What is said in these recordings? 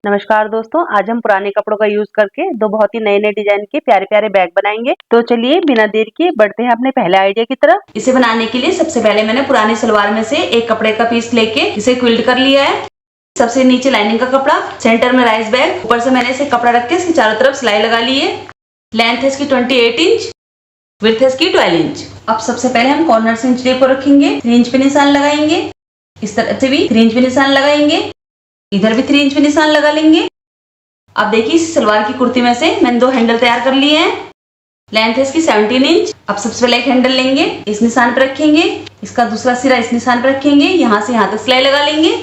नमस्कार दोस्तों, आज हम पुराने कपड़ों का यूज करके दो बहुत ही नए नए डिजाइन के प्यारे प्यारे बैग बनाएंगे। तो चलिए बिना देर किए बढ़ते हैं अपने पहले आइडिया की तरफ। इसे बनाने के लिए सबसे पहले मैंने पुरानी सलवार में से एक कपड़े का पीस लेके इसे क्विल्ट कर लिया है। सबसे नीचे लाइनिंग का कपड़ा, सेंटर में राइस बैग, ऊपर से मैंने इसे कपड़ा रख के इसकी चारों तरफ सिलाई लगा ली है। लेंथ है इसकी 28 इंच, विड्थ है इसकी 12 इंच। अब सबसे पहले हम कॉर्नर से इंच टेप को रखेंगे, 3 इंच पे निशान लगाएंगे। इस तरफ से भी 3 इंच पे निशान लगाएंगे, इधर भी 3 इंच पे निशान लगा लेंगे। अब देखिए इस सलवार की कुर्ती में से मैंने 2 हैंडल तैयार कर लिए हैं। लेंथ है इसकी 17 इंच। अब सबसे पहले एक हैंडल लेंगे, इस निशान पर रखेंगे, इसका दूसरा सिरा इस निशान पर रखेंगे, यहाँ से यहाँ तक सिलाई लगा लेंगे।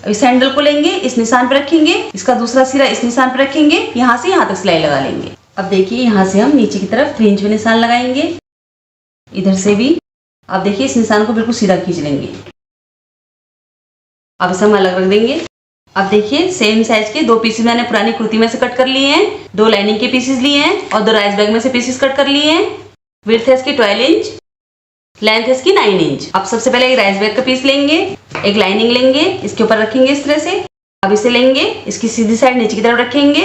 इस हैंडल को लेंगे, इस निशान पर रखेंगे, इसका दूसरा सिरा इस निशान पर रखेंगे, यहाँ से यहाँ तक सिलाई लगा लेंगे। अब देखिए यहाँ से हम नीचे की तरफ 3 इंच में निशान लगाएंगे, इधर से भी। अब देखिए इस निशान को बिल्कुल सीधा खींच लेंगे। अब इसे हम अलग रख देंगे। अब देखिए सेम साइज के 2 पीसेस मैंने पुरानी कुर्ती में से कट कर लिए हैं, 2 लाइनिंग के पीसेस लिए हैं और 2 राइस बैग में से पीसेस कट कर लिए हैं। विड्थ है इसकी 12 इंच, लेंथ है इसकी 9 इंच। अब सबसे पहले एक राइस बैग का पीस लेंगे, एक लाइनिंग लेंगे, इसके ऊपर रखेंगे इस तरह से। अब इसे लेंगे, इसकी सीधी साइड नीचे की तरफ रखेंगे,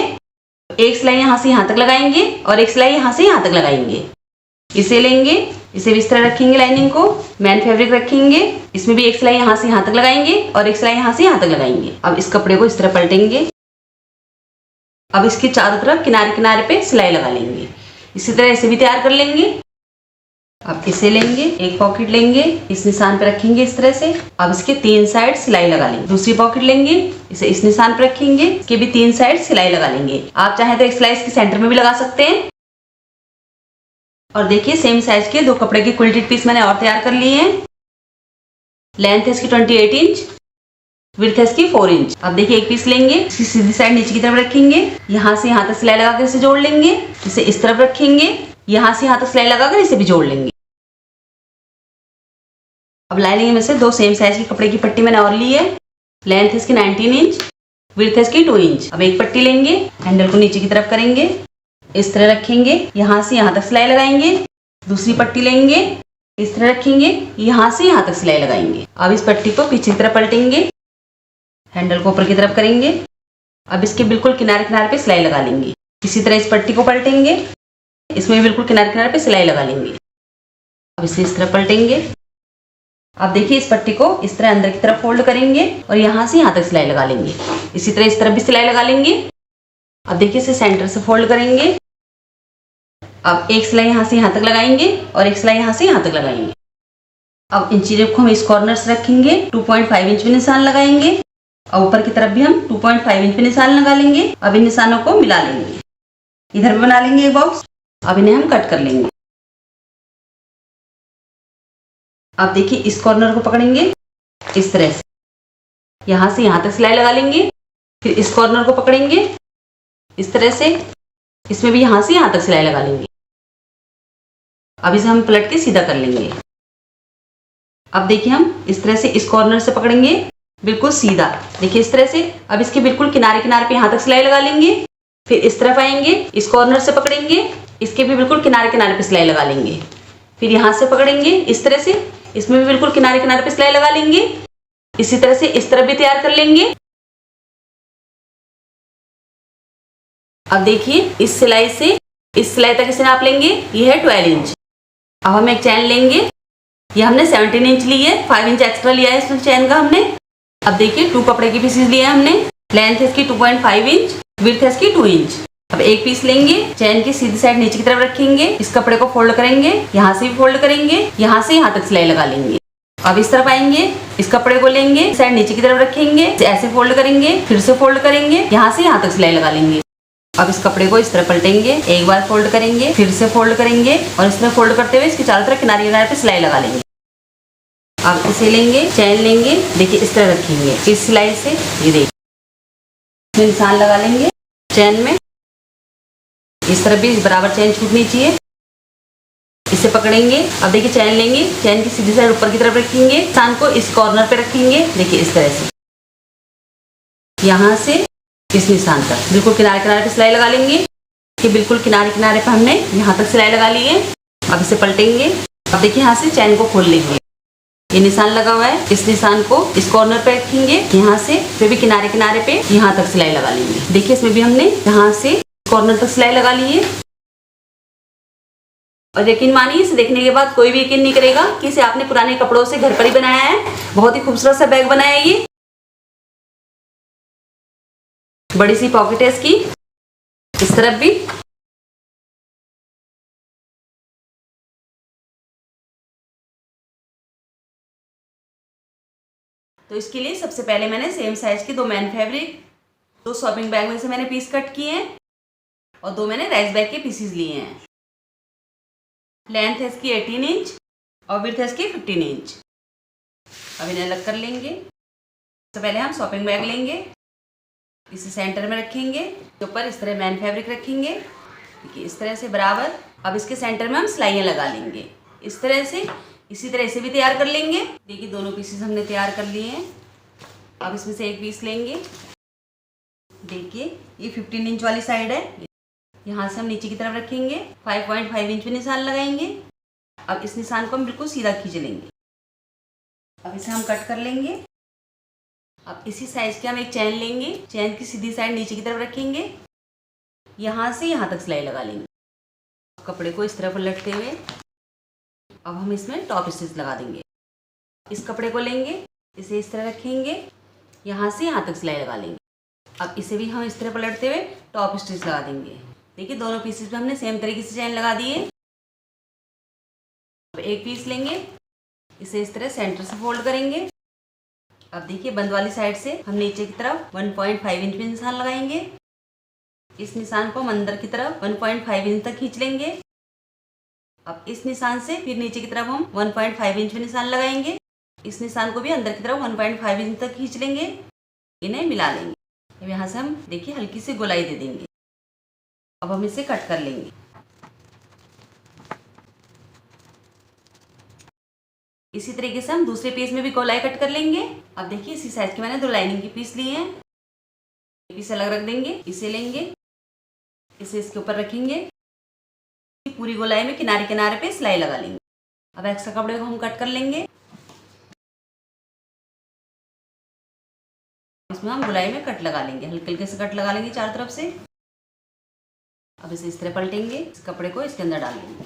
एक सिलाई यहाँ से यहाँ तक लगाएंगे और एक सिलाई यहाँ से यहाँ तक लगाएंगे। इसे लेंगे, इसे भी इस तरह रखेंगे, लाइनिंग को मैन फैब्रिक रखेंगे, इसमें भी एक सिलाई यहाँ से यहाँ तक लगाएंगे और एक सिलाई यहाँ से यहाँ तक लगाएंगे। अब इस कपड़े को इस तरह पलटेंगे। अब इसके चारों तरफ किनारे किनारे पे सिलाई लगा लेंगे। इसी तरह इसे भी तैयार कर लेंगे। अब इसे लेंगे, एक पॉकेट लेंगे, इस निशान पे रखेंगे इस तरह से। अब इसके 3 साइड सिलाई लगा लेंगे। दूसरी पॉकेट लेंगे, इसे इस निशान पे रखेंगे, इसके भी 3 साइड सिलाई लगा लेंगे। आप चाहे तो एक सिलाई इसके सेंटर में भी लगा सकते हैं। और देखिए सेम साइज के 2 कपड़े के क्विल्टेड पीस मैंने और तैयार कर लिए हैं। लेंथ है इसकी 28 इंच, विड्थ है इसकी 4 इंच। अब देखिए एक पीस लेंगे, इसकी सीधी साइड नीचे की तरफ रखेंगे, यहाँ से यहाँ तक सिलाई लगाकर इसे जोड़ लेंगे। इसे इस तरफ रखेंगे, यहाँ से यहाँ तक सिलाई लगाकर इसे भी जोड़ लेंगे। अब लाइनिंग में से 2 सेम साइज के कपड़े की पट्टी मैंने और ली है। लेंथ है इसकी 19 इंच, विड्थ है इसकी 2 इंच। अब एक पट्टी लेंगे, हैंडल को नीचे की तरफ करेंगे, इस तरह रखेंगे, यहाँ से यहाँ तक सिलाई लगाएंगे। दूसरी पट्टी लेंगे, इस तरह रखेंगे, यहाँ से यहाँ तक सिलाई लगाएंगे। अब इस पट्टी को पीछे की तरफ पलटेंगे, हैंडल को ऊपर की तरफ करेंगे। अब इसके बिल्कुल किनारे किनारे पे सिलाई लगा लेंगे। इसी तरह इस पट्टी को पलटेंगे, इसमें बिल्कुल किनारे किनारे पे सिलाई लगा लेंगे। अब इसे इस तरह पलटेंगे। अब देखिए इस पट्टी को इस तरह अंदर की तरफ फोल्ड करेंगे और यहाँ से यहाँ तक सिलाई लगा लेंगे। इसी तरह इस तरफ भी सिलाई लगा लेंगे। अब देखिए इसे सेंटर से फोल्ड करेंगे। अब एक सिलाई यहाँ से यहाँ तक लगाएंगे और एक सिलाई यहाँ से यहाँ तक लगाएंगे। अब इंची टेप को हम इस कॉर्नर से रखेंगे, 2.5 इंच पे निशान लगाएंगे और ऊपर की तरफ भी हम 2.5 इंच पे निशान लगा लेंगे। अब इन निशानों को मिला लेंगे, इधर भी बना लेंगे एक बॉक्स। अब इन्हें हम कट कर लेंगे। अब देखिए इस कॉर्नर को पकड़ेंगे इस तरह से, यहाँ से यहाँ तक सिलाई लगा लेंगे। फिर इस कॉर्नर को पकड़ेंगे इस तरह से, इसमें भी यहाँ से यहाँ तक सिलाई लगा लेंगे। अब इसे हम पलट के सीधा कर लेंगे। अब देखिए हम इस तरह से इस कॉर्नर से पकड़ेंगे बिल्कुल सीधा, देखिए इस तरह से। अब इसके बिल्कुल किनारे किनारे पे यहाँ तक सिलाई लगा लेंगे। फिर इस तरफ आएंगे, इस कॉर्नर से पकड़ेंगे, इसके भी बिल्कुल किनारे किनारे पे सिलाई लगा लेंगे। फिर यहाँ से पकड़ेंगे इस तरह से, इसमें भी बिल्कुल किनारे किनारे पे सिलाई लगा लेंगे। इसी तरह से इस तरफ भी तैयार कर लेंगे। अब देखिए इस सिलाई से इस सिलाई तक इसे नाप लेंगे, ये है 12 इंच। अब हम एक चैन लेंगे, ये हमने 17 इंच ली है, 5 इंच एक्स्ट्रा लिया है इस चैन का हमने। अब देखिए 2 कपड़े के पीसेस लिए हैं हमने। लेंथ है इसकी 2.5 इंच, विड्थ है इसकी 2 इंच। अब एक पीस लेंगे, चैन की सीधी साइड नीचे की तरफ रखेंगे, इस कपड़े को फोल्ड करेंगे, यहाँ से भी फोल्ड करेंगे, यहाँ से यहाँ तक सिलाई लगा लेंगे। अब इस तरफ आएंगे, इस कपड़े को लेंगे, साइड नीचे की तरफ रखेंगे, ऐसे फोल्ड करेंगे, फिर से फोल्ड करेंगे, यहाँ से यहाँ तक सिलाई लगा लेंगे। अब इस कपड़े को इस तरह पलटेंगे, एक बार फोल्ड करेंगे, फिर से फोल्ड करेंगे और इस तरह फोल्ड करते हुए इसके चारों तरफ किनारे किनारे पे सिलाई लगा लेंगे। अब इसे लेंगे, चैन लेंगे, देखिए इस तरह रखेंगे, इस सिलाई से ये देखिए निशान लगा लेंगे चैन में। इस तरफ भी बराबर चैन छूटनी चाहिए। इसे पकड़ेंगे, अब देखिए चैन लेंगे, चैन की सीधी साइड ऊपर की तरफ रखेंगे, निशान को इस कॉर्नर पे रखेंगे, देखिए इस तरह से, यहाँ से इस निशान तक बिल्कुल किनारे किनारे पे सिलाई लगा लेंगे। कि बिल्कुल किनारे किनारे पे हमने यहाँ तक सिलाई लगा ली है। अब इसे पलटेंगे। अब देखिए यहाँ से चैन को खोल लेंगे, ये निशान लगा हुआ है, इस निशान को इस कॉर्नर पे रखेंगे, यहाँ से फिर भी किनारे किनारे पे यहाँ तक सिलाई लगा लेंगे। देखिए इसमें भी हमने यहाँ से कॉर्नर तक सिलाई लगा ली है। और यकीन मानिए इसे देखने के बाद कोई भी यकीन नहीं करेगा कि इसे आपने पुराने कपड़ों से घर पर ही बनाया है। बहुत ही खूबसूरत सा बैग बनाया है ये। बड़ी सी पॉकेट है इसकी, इस तरफ भी। तो इसके लिए सबसे पहले मैंने सेम साइज के 2 मैन फैब्रिक, 2 शॉपिंग बैग में से मैंने पीस कट किए हैं और 2 मैंने राइस बैग के पीसेस लिए हैं। लेंथ है इसकी 18 इंच और विड्थ है इसकी 15 इंच। अब इन्हें अलग कर लेंगे। सबसे पहले हम शॉपिंग बैग लेंगे, इसे सेंटर में रखेंगे, इसके ऊपर इस तरह मैन फैब्रिक रखेंगे, देखिए इस तरह से बराबर। अब इसके सेंटर में हम सिलाइयाँ लगा लेंगे इस तरह से। इसी तरह से भी तैयार कर लेंगे। देखिए दोनों पीसेस हमने तैयार कर लिए हैं। अब इसमें से एक पीस लेंगे। देखिए ये 15 इंच वाली साइड है, यहाँ से हम नीचे की तरफ रखेंगे, 5.5 इंच पे निशान लगाएंगे। अब इस निशान को हम बिल्कुल सीधा खींच लेंगे। अब इसे हम कट कर लेंगे। अब इसी साइज के हम एक चैन लेंगे, चैन की सीधी साइड नीचे की तरफ रखेंगे, यहाँ से यहाँ तक सिलाई लगा लेंगे। कपड़े को इस तरफ उलटते हुए अब हम इसमें टॉप स्टिच लगा देंगे। इस कपड़े को लेंगे, इसे इस तरह रखेंगे, यहाँ से यहाँ तक सिलाई लगा लेंगे। अब इसे भी हम इस तरह पलटते हुए टॉप स्टिच लगा देंगे। देखिए दोनों पीसेस पे हमने सेम तरीके से चैन लगा दिए। अब एक पीस लेंगे, इसे इस तरह सेंटर से फोल्ड करेंगे। अब देखिए बंद वाली साइड से हम नीचे की तरफ 1.5 इंच पे निशान लगाएंगे। इस निशान को हम अंदर की तरफ 1.5 इंच तक खींच लेंगे। अब इस निशान से फिर नीचे की तरफ हम 1.5 इंच पे निशान लगाएंगे। इस निशान को भी अंदर की तरफ 1.5 इंच तक खींच लेंगे, इन्हें मिला लेंगे। अब यहाँ से हम देखिए हल्की सी गोलाई दे देंगे। अब हम इसे कट कर लेंगे। इसी तरीके से हम दूसरे पीस में भी गोलाई कट कर लेंगे। अब देखिए इसी साइज के मैंने 2 लाइनिंग के पीस लिए हैं। पीस अलग रख देंगे, इसे लेंगे, इसे इसके ऊपर रखेंगे, पूरी गोलाई में किनारे किनारे पे सिलाई लगा लेंगे। अब एक्स्ट्रा कपड़े को हम कट कर लेंगे। इसमें हम गोलाई में कट लगा लेंगे, हल्के हल्के से कट लगा लेंगे चारों तरफ से। अब इसे इस तरह पलटेंगे, इस कपड़े को इसके अंदर डाल देंगे।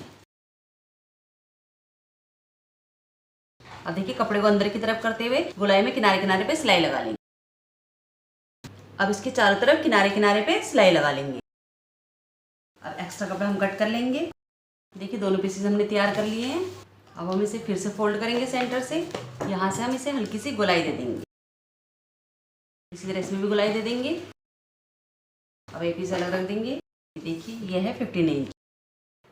अब देखिए कपड़े को अंदर की तरफ करते हुए गोलाई में किनारे किनारे पे सिलाई लगा लेंगे। अब इसके चारों तरफ किनारे किनारे पे सिलाई लगा लेंगे। अब एक्स्ट्रा कपड़ा हम कट कर लेंगे। देखिए दोनों पीसेस हमने तैयार कर लिए हैं। अब हम इसे फिर से फोल्ड करेंगे सेंटर से, यहाँ से हम इसे हल्की सी गोलाई दे देंगे। इसी तरह इसमें भी गोलाई दे देंगे। अब एक पीस अलग रख देंगे। देखिए यह है 15 इंच।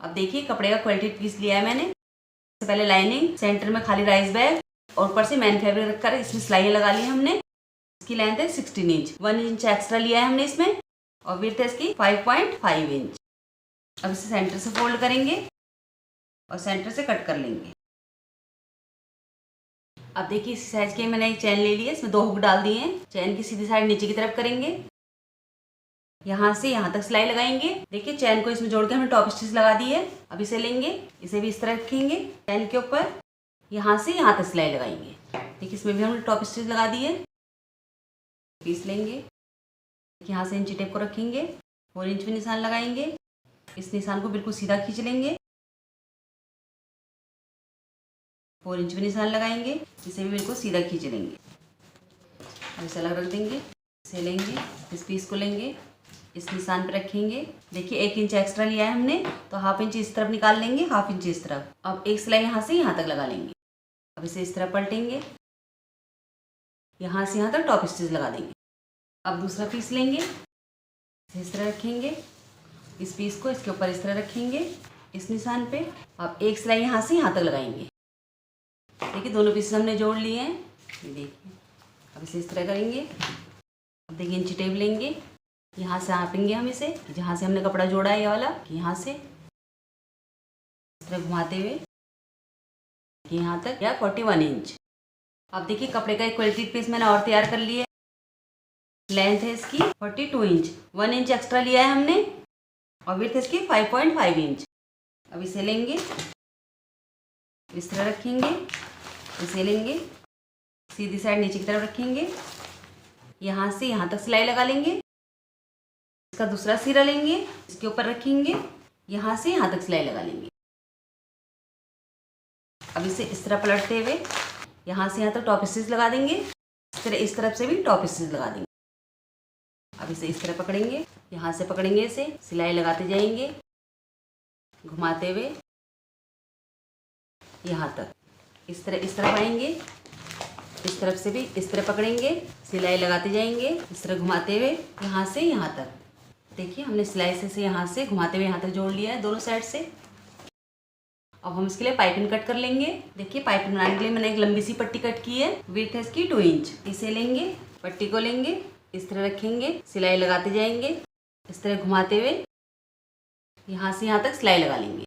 अब देखिए कपड़े का क्वालिटी पीस लिया है मैंने। सबसे पहले लाइनिंग, सेंटर में खाली राइस बैग और ऊपर से मैन फैब्रिक रखकर इसमें सिलाइयाँ लगा ली हमने। इसकी लेंथ है 16 इंच, 1 इंच एक्स्ट्रा लिया है हमने इसमें और विड्थ है इसकी 5.5 इंच। अब इसे सेंटर से फोल्ड करेंगे और सेंटर से कट कर लेंगे। अब देखिए इसी साइज के मैंने एक चैन ले ली है, इसमें 2 हुक डाल दिए हैं। चैन की सीधी साइड नीचे की तरफ करेंगे, यहाँ से यहाँ तक सिलाई लगाएंगे। देखिए चैन को इसमें जोड़ के हमने टॉप स्टिच लगा दी है। अब इसे लेंगे, इसे भी इस तरह रखेंगे, चैन के ऊपर यहाँ से यहाँ तक सिलाई लगाएंगे। देखिए इसमें भी हमने टॉप स्टिच लगा दी है। पीस लेंगे, यहाँ से इंची टेप को रखेंगे, 4 इंच पे निशान लगाएंगे। इस निशान को बिल्कुल सीधा खींच लेंगे, 4 इंच पे निशान लगाएंगे, इसे भी बिल्कुल सीधा खींच लेंगे। अब इसे अलग रख देंगे। इसे लेंगे, इस पीस को लेंगे, इस निशान पे रखेंगे। देखिए 1 इंच एक्स्ट्रा लिया है हमने, तो हाफ इंच इस तरफ निकाल लेंगे, हाफ इंच इस तरफ। अब एक सिलाई यहाँ से यहाँ तक लगा लेंगे। अब इसे इस तरह पलटेंगे, यहाँ से यहाँ तक टॉप स्टिच लगा देंगे। अब दूसरा पीस लेंगे, इसे इस तरह रखेंगे, इस पीस को इसके ऊपर इस तरह रखेंगे, इस निशान पे। अब एक सिलाई यहाँ से यहाँ तक लगाएंगे। देखिए दोनों पीसेस हमने जोड़ लिए हैं। ये देखिए अब इसे इस तरह करेंगे। अब देखिए इंची टेप लेंगे, यहाँ से नापेंगे हम इसे, जहाँ से हमने कपड़ा जोड़ा है ये वाला, यहाँ से इस तरह घुमाते हुए यहाँ तक या 41 इंच। अब देखिए कपड़े का एक क्वालिटी पीस मैंने और तैयार कर लिया है। लेंथ है इसकी 42 इंच, 1 इंच एक्स्ट्रा लिया है हमने और विड्थ इसकी 5.5 इंच। अब इसे लेंगे, इस तरह रखेंगे, इसे लेंगे, सीधी साइड नीचे की तरफ रखेंगे, यहाँ से यहाँ तक सिलाई लगा लेंगे। इसका दूसरा सिरा लेंगे, इसके ऊपर रखेंगे, यहाँ से यहाँ तक सिलाई लगा लेंगे। अब इसे इस तरह पलटते हुए यहाँ से यहाँ तक टॉप स्टिच लगा देंगे। इस तरफ से भी टॉप स्टिच लगा देंगे। अब इसे इस तरह पकड़ेंगे, यहाँ से पकड़ेंगे, इसे सिलाई लगाते जाएंगे, घुमाते हुए यहाँ तक इस तरफ आएंगे। इस तरफ से भी इस तरह पकड़ेंगे, सिलाई लगाते जाएंगे, इस तरह घुमाते हुए यहाँ से यहाँ तक। देखिए हमने सिलाई से यहाँ से घुमाते हुए यहाँ तक जोड़ लिया है दोनों साइड से। अब हम इसके लिए पाइपिंग कट कर लेंगे। देखिए पाइपिंग बनाने के लिए मैंने एक लंबी सी पट्टी कट की है, विड्थ है इसकी 2 इंच। इसे लेंगे, पट्टी को लेंगे, इस तरह रखेंगे, सिलाई लगाते जाएंगे, इस तरह घुमाते हुए यहाँ से यहाँ तक सिलाई लगा लेंगे।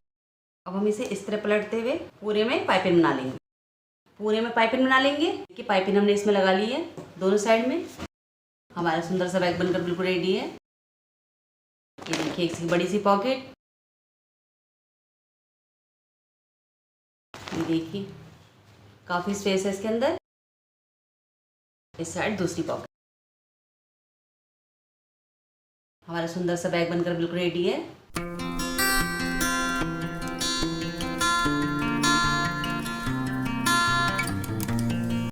अब हम इसे इस तरह पलटते हुए पूरे में पाइपिंग बना लेंगे। पूरे में पाइपिंग बना लेंगे कि पाइपिंग हमने इसमें लगा ली है दोनों साइड में। हमारा सुंदर सा बैग बनकर बिल्कुल रेडी है। ये देखिए एक बड़ी सी पॉकेट, ये देखिए काफ़ी स्पेस है इसके अंदर। इस साइड दूसरी पॉकेट। हमारा सुंदर सा बैग बनकर बिल्कुल रेडी है।